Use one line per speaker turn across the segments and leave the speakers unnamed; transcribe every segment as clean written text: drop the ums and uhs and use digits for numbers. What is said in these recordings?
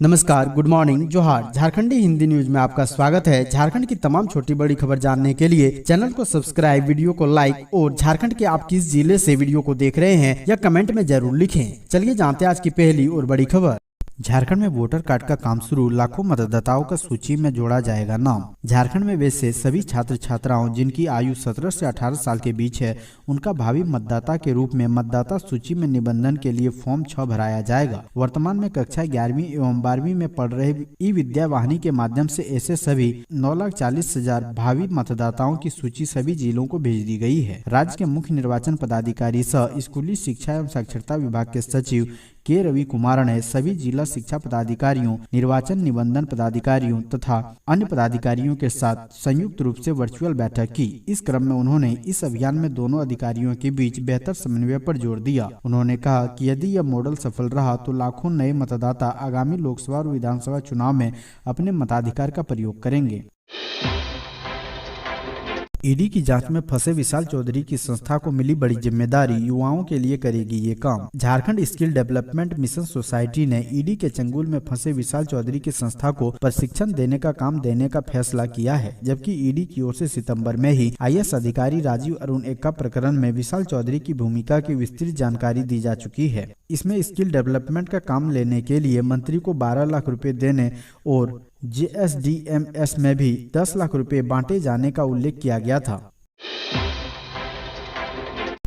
नमस्कार, good morning, जोहार। झारखंडी Hindi news में आपका स्वागत है। झारखंड की तमाम छोटी बड़ी खबर जानने के लिए चैनल को सब्सक्राइब, वीडियो को लाइक और झारखंड के आप किस जिले से वीडियो को देख रहे हैं या कमेंट में जरूर लिखें। चलिए जानते हैं आज की पहली और बड़ी खबर। झारखंड में वोटर कार्ड का काम शुरू, लाखों मतदाताओं का सूची में जोड़ा जाएगा नाम। झारखंड में वैसे सभी छात्र छात्राओं जिनकी आयु 17 से 18 साल के बीच है, उनका भावी मतदाता के रूप में मतदाता सूची में निबंधन के लिए फॉर्म 6 भराया जाएगा। वर्तमान में कक्षा 11वीं एवं 12वीं में पढ़ रहे ई विद्या वाहिनी के माध्यम से ऐसे सभी 9,40,000 भावी मतदाताओं की सूची सभी जिलों को भेज दी गई है। राज्य के मुख्य निर्वाचन पदाधिकारी सह स्कूली शिक्षा एवं साक्षरता विभाग के सचिव के रवि कुमार ने सभी जिला शिक्षा पदाधिकारियों, निर्वाचन निबंधन पदाधिकारियों तथा अन्य पदाधिकारियों के साथ संयुक्त रूप से वर्चुअल बैठक की। इस क्रम में उन्होंने इस अभियान में दोनों अधिकारियों के बीच बेहतर समन्वय पर जोर दिया। उन्होंने कहा कि यदि यह मॉडल सफल रहा तो लाखों नए मतदाता आगामी लोकसभा और विधानसभा चुनाव में अपने मताधिकार का प्रयोग करेंगे। ईडी की जांच में फंसे विशाल चौधरी की संस्था को मिली बड़ी जिम्मेदारी, युवाओं के लिए करेगी ये काम। Jharkhand skill development mission society ने ईडी के चंगुल में फंसे विशाल चौधरी की संस्था को प्रशिक्षण देने का काम देने का फैसला किया है, जबकि ईडी की ओर से सितंबर में ही IAS अधिकारी राजीव अरुण एक्का प्रकरण में विशाल चौधरी की भूमिका की विस्तृत जानकारी दी जा चुकी है। इसमें स्किल डेवलपमेंट का काम लेने के लिए मंत्री को 12 लाख रुपए देने और JSDMS में भी 10 लाख रुपए बांटे जाने का उल्लेख किया गया था।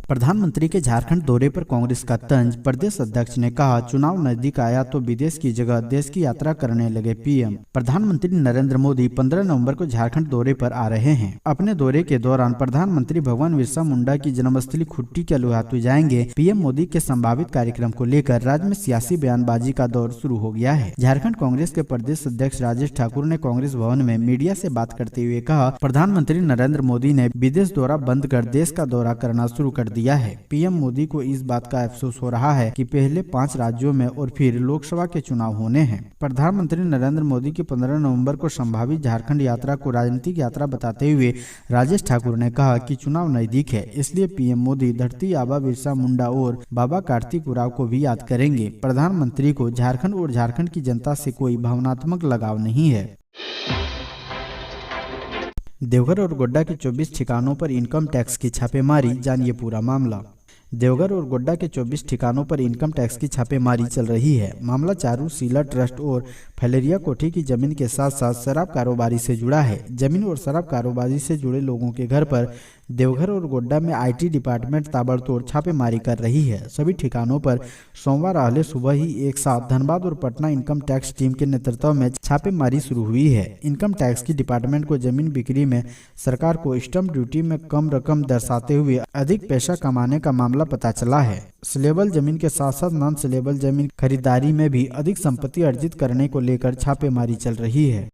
प्रधानमंत्री के झारखंड दौरे पर कांग्रेस का तंज, प्रदेश अध्यक्ष ने कहा चुनाव नजदीक आया तो विदेश की जगह देश की यात्रा करने लगे पीएम। प्रधानमंत्री नरेंद्र मोदी 15 नवंबर को झारखंड दौरे पर आ रहे हैं। अपने दौरे के दौरान प्रधानमंत्री भगवान बिरसा मुंडा की जन्मस्थली खुट्टी के लुहातू जाएंगे। पीएम मोदी के संभावित कार्यक्रम को लेकर राज्य में सियासी बयानबाजी का दौर शुरू हो गया है। झारखंड कांग्रेस के प्रदेश अध्यक्ष राजेश ठाकुर ने कांग्रेस भवन में मीडिया से बात करते हुए कहा, प्रधानमंत्री नरेंद्र मोदी ने विदेश दौरा बंद कर देश का दौरा करना शुरू कर दिया है। पीएम मोदी को इस बात का अफसोस हो रहा है कि पहले 5 राज्यों में और फिर लोकसभा के चुनाव होने हैं। प्रधानमंत्री नरेंद्र मोदी की 15 नवंबर को संभावित झारखंड यात्रा को राजनीतिक यात्रा बताते हुए राजेश ठाकुर ने कहा कि चुनाव नजदीक है, इसलिए पीएम मोदी धरती आबा बिरसा मुंडा और बाबा कार्तिक उरांव को भी याद करेंगे। प्रधानमंत्री को झारखंड और झारखंड की जनता से कोई भावनात्मक लगाव नहीं है। देवघर और गोड्डा के 24 ठिकानों पर इनकम टैक्स की छापेमारी, जानिए पूरा मामला। देवघर और गोड्डा के 24 ठिकानों पर इनकम टैक्स की छापेमारी चल रही है। मामला चारू सीला ट्रस्ट और फैलेरिया कोठी की जमीन के साथ साथ शराब कारोबारी से जुड़ा है। जमीन और शराब कारोबारी से जुड़े लोगों के घर पर देवघर और गोड्डा में IT डिपार्टमेंट ताबड़तोड़ छापेमारी कर रही है। सभी ठिकानों पर सोमवार आहले सुबह ही एक साथ धनबाद और पटना इनकम टैक्स टीम के नेतृत्व में छापेमारी शुरू हुई है। इनकम टैक्स की डिपार्टमेंट को जमीन बिक्री में सरकार को स्टैंप ड्यूटी में कम रकम दर्शाते हुए अधिक पैसा कमाने का मामला पता चला है। स्लेबल जमीन के साथ साथ नॉन स्लेबल जमीन खरीदारी में भी अधिक संपत्ति अर्जित करने को लेकर छापेमारी चल रही है।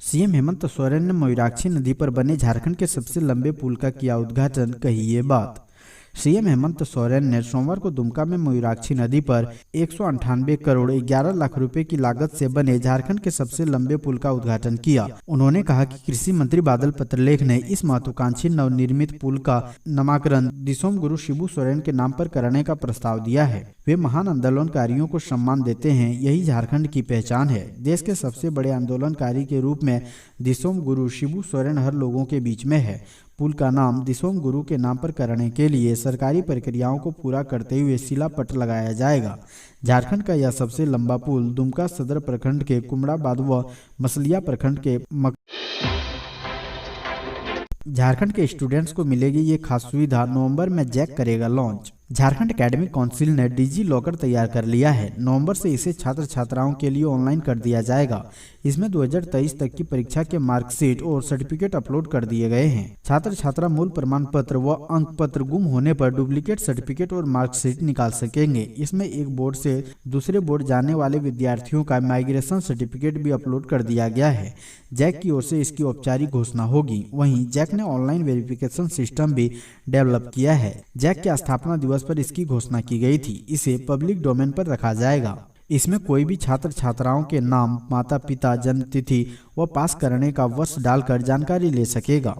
सीएम हेमंत सोरेन ने मयूराक्षी नदी पर बने झारखंड के सबसे लंबे पुल का किया उद्घाटन, कही ये बात। सीएम हेमंत सोरेन ने सोमवार को दुमका में मयूराक्षी नदी पर 198 करोड़ 11 लाख रुपए की लागत से बने झारखंड के सबसे लंबे पुल का उद्घाटन किया। उन्होंने कहा कि कृषि मंत्री बादल पत्रलेख ने इस महत्वाकांक्षी नवनिर्मित पुल का नामकरण दिसोम गुरु शिबू सोरेन के नाम पर करने का प्रस्ताव दिया है। वे महान आंदोलनकारियों को सम्मान देते हैं, यही झारखंड की पहचान है। देश के सबसे बड़े आंदोलनकारी के रूप में दिसोम गुरु शिबू सोरेन हर लोगों के बीच में है। पुल का नाम दिसोम गुरु के नाम पर करने के लिए सरकारी प्रक्रियाओं को पूरा करते हुए शिलापट लगाया जाएगा। झारखंड का यह सबसे लंबा पुल दुमका सदर प्रखंड के कुमड़ाबाद व मसलिया प्रखंड के झारखंड के स्टूडेंट्स को मिलेगी ये खास सुविधा। नवंबर में जैक करेगा लॉन्च। झारखंड एकेडमिक काउंसिल ने डिजी लॉकर तैयार कर लिया है। नवंबर से इसे छात्र छात्राओं के लिए ऑनलाइन कर दिया जाएगा। इसमें 2023 तक की परीक्षा के मार्कशीट और सर्टिफिकेट अपलोड कर दिए गए हैं। छात्र छात्रा मूल प्रमाण पत्र व अंक पत्र गुम होने पर डुप्लीकेट सर्टिफिकेट और मार्कशीट निकाल सकेंगे। इसमें एक बोर्ड से दूसरे बोर्ड जाने वाले विद्यार्थियों का माइग्रेशन सर्टिफिकेट भी अपलोड कर दिया गया है। जैक की ओर से इसकी औपचारिक घोषणा होगी। वहीं जैक ने ऑनलाइन वेरिफिकेशन सिस्टम भी डेवलप किया है। जैक के स्थापना दिवस पर इसकी घोषणा की गई थी। इसे पब्लिक डोमेन पर रखा जाएगा। इसमें कोई भी छात्र छात्राओं के नाम, माता पिता, जन्म तिथि व पास करने का वर्ष डालकर जानकारी ले सकेगा।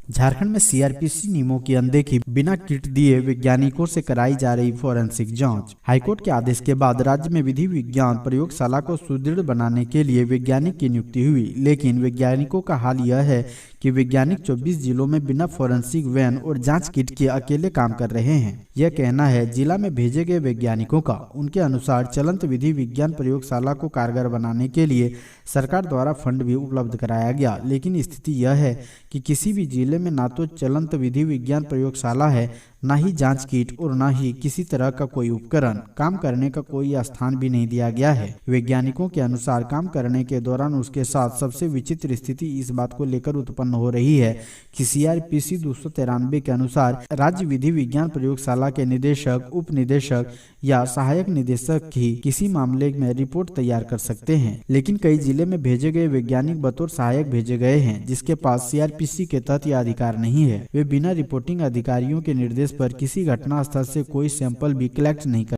झारखंड में सीआरपीसी नियमों की अनदेखी, बिना किट दिए वैज्ञानिकों से कराई जा रही फोरेंसिक जांच। हाईकोर्ट के आदेश के बाद राज्य में विधि विज्ञान प्रयोगशाला को सुदृढ़ बनाने के लिए वैज्ञानिक की नियुक्ति हुई, लेकिन वैज्ञानिकों का हाल यह है कि वैज्ञानिक 24 जिलों में बिना फोरेंसिक वैन और जांच किट के अकेले काम कर रहे हैं। यह कहना है जिला में भेजे गए वैज्ञानिकों का। उनके अनुसार चलंत विधि विज्ञान प्रयोगशाला को कारगर बनाने के लिए सरकार द्वारा फंड भी उपलब्ध कराया गया, लेकिन स्थिति यह है कि किसी भी जिले में ना तो चलंत विधि विज्ञान प्रयोगशाला है, ना ही जांच किट और ना ही किसी तरह का कोई उपकरण। काम करने का कोई स्थान भी नहीं दिया गया है। वैज्ञानिकों के अनुसार काम करने के दौरान उसके साथ सबसे विचित्र स्थिति इस बात को लेकर उत्पन्न हो रही है कि सीआरपीसी 293 के अनुसार राज्य विधि विज्ञान प्रयोगशाला के निदेशक, उप निदेशक या सहायक निदेशक ही किसी मामले में रिपोर्ट तैयार कर सकते हैं, लेकिन कई जिले में भेजे गए वैज्ञानिक बतौर सहायक भेजे गए हैं जिसके पास सीआरपीसी के तहत यह अधिकार नहीं है। वे बिना रिपोर्टिंग अधिकारियों के निर्देश पर किसी घटना स्थल से कोई सैंपल भी कलेक्ट नहीं कर।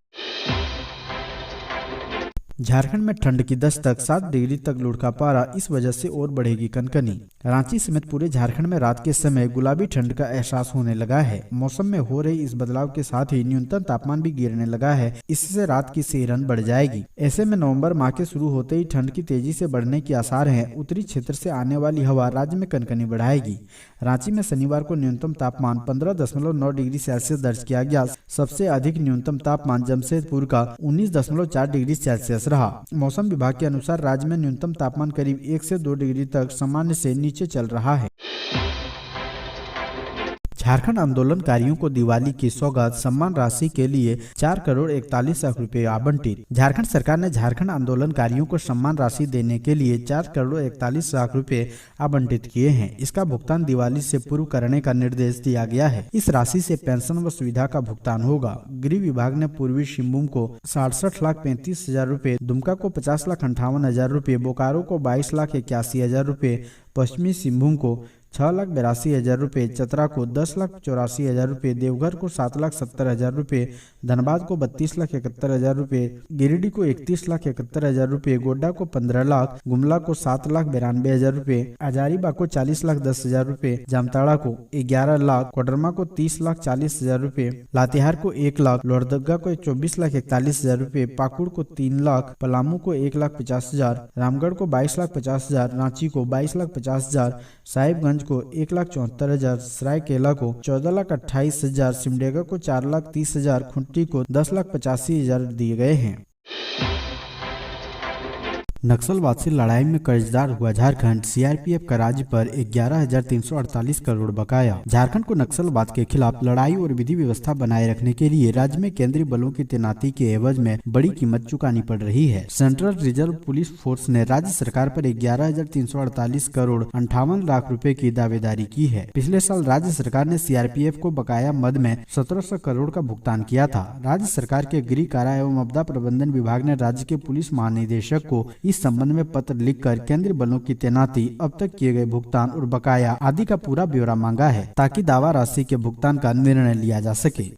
झारखंड में ठंड की दस्तक, 7 डिग्री तक लुढ़का पारा, इस वजह से और बढ़ेगी कनकनी। रांची समेत पूरे झारखंड में रात के समय गुलाबी ठंड का एहसास होने लगा है। मौसम में हो रही इस बदलाव के साथ ही न्यूनतम तापमान भी गिरने लगा है। इससे रात की सिहरन बढ़ जाएगी। ऐसे में नवंबर माह के शुरू होते ही ठंड की तेजी से बढ़ने के आसार हैं। उत्तरी क्षेत्र से आने वाली हवा राज्य में कनकनी बढ़ाएगी। रांची में शनिवार को न्यूनतम तापमान 15.9 डिग्री सेल्सियस दर्ज किया गया। सबसे अधिक न्यूनतम तापमान जमशेदपुर का 19.4 डिग्री सेल्सियस रहा। मौसम विभाग के अनुसार राज्य में न्यूनतम तापमान करीब 1 से 2 डिग्री तक सामान्य से नीचे चल रहा है। झारखंड आंदोलनकारियों को दिवाली की सौगात, सम्मान राशि के लिए 4 करोड़ 41 लाख रुपए आवंटित। झारखंड सरकार ने झारखंड आंदोलनकारियों को सम्मान राशि देने के लिए 4 करोड़ 41 लाख रुपए आवंटित किए हैं। इसका भुगतान दिवाली से पूर्व करने का निर्देश दिया गया है। इस राशि से पेंशन व सुविधा का भुगतान होगा। गृह विभाग ने पूर्वी सिंहभूम को 67,35,000 रुपए, दुमका को 50,58,000 रुपए, बोकारो को 22,81,000 रुपए, पश्चिमी सिंहभूम को 6,82,000 रुपए, चतरा को 10,84,000 रुपए, देवघर को 7,70,000 रुपए, धनबाद को 32,71,000 रुपए, गिरिडीह को 31,71,000 रुपए, गोड्डा को 15 लाख, गुमला को 7,92,000 रुपए, हजारीबाग को 40,10,000 रुपए, जामताड़ा को 11 लाख, कोडरमा को 30,40,000 रुपए, लातेहार को 1 लाख, लोहरदगा को 24,41,000 रुपए, पाकुड़ को 3 लाख, पलामू को 1,50,000, रामगढ़ को 22,50,000, रांची को 22,50,000, साहिबगंज को 1,74,000, सरायकेला को 14,28,000, सिमडेगा को 4,30,000, खुंटी को 10,85,000 दिए गए हैं। नक्सलवाद से लड़ाई में कर्जदार हुआ झारखंड, सीआरपीएफ का राज्य पर 11,348 करोड़ बकाया। झारखंड को नक्सलवाद के खिलाफ लड़ाई और विधि व्यवस्था बनाए रखने के लिए राज्य में केंद्रीय बलों की तैनाती के एवज में बड़ी कीमत चुकानी पड़ रही है। सेंट्रल रिजर्व पुलिस फोर्स ने राज्य सरकार पर 11,348 करोड़ 58 लाख रुपए की दावेदारी की है। पिछले साल राज्य सरकार ने सीआरपीएफ को बकाया मद में 1,700 करोड़ का भुगतान किया था। राज्य सरकार के गृह कारा एवं आपदा प्रबंधन विभाग ने राज्य के पुलिस महानिदेशक को इस संबंध में पत्र लिखकर केंद्रीय बलों की तैनाती, अब तक किए गए भुगतान और बकाया आदि का पूरा ब्यौरा मांगा है, ताकि दावा राशि के भुगतान का निर्णय लिया जा सके।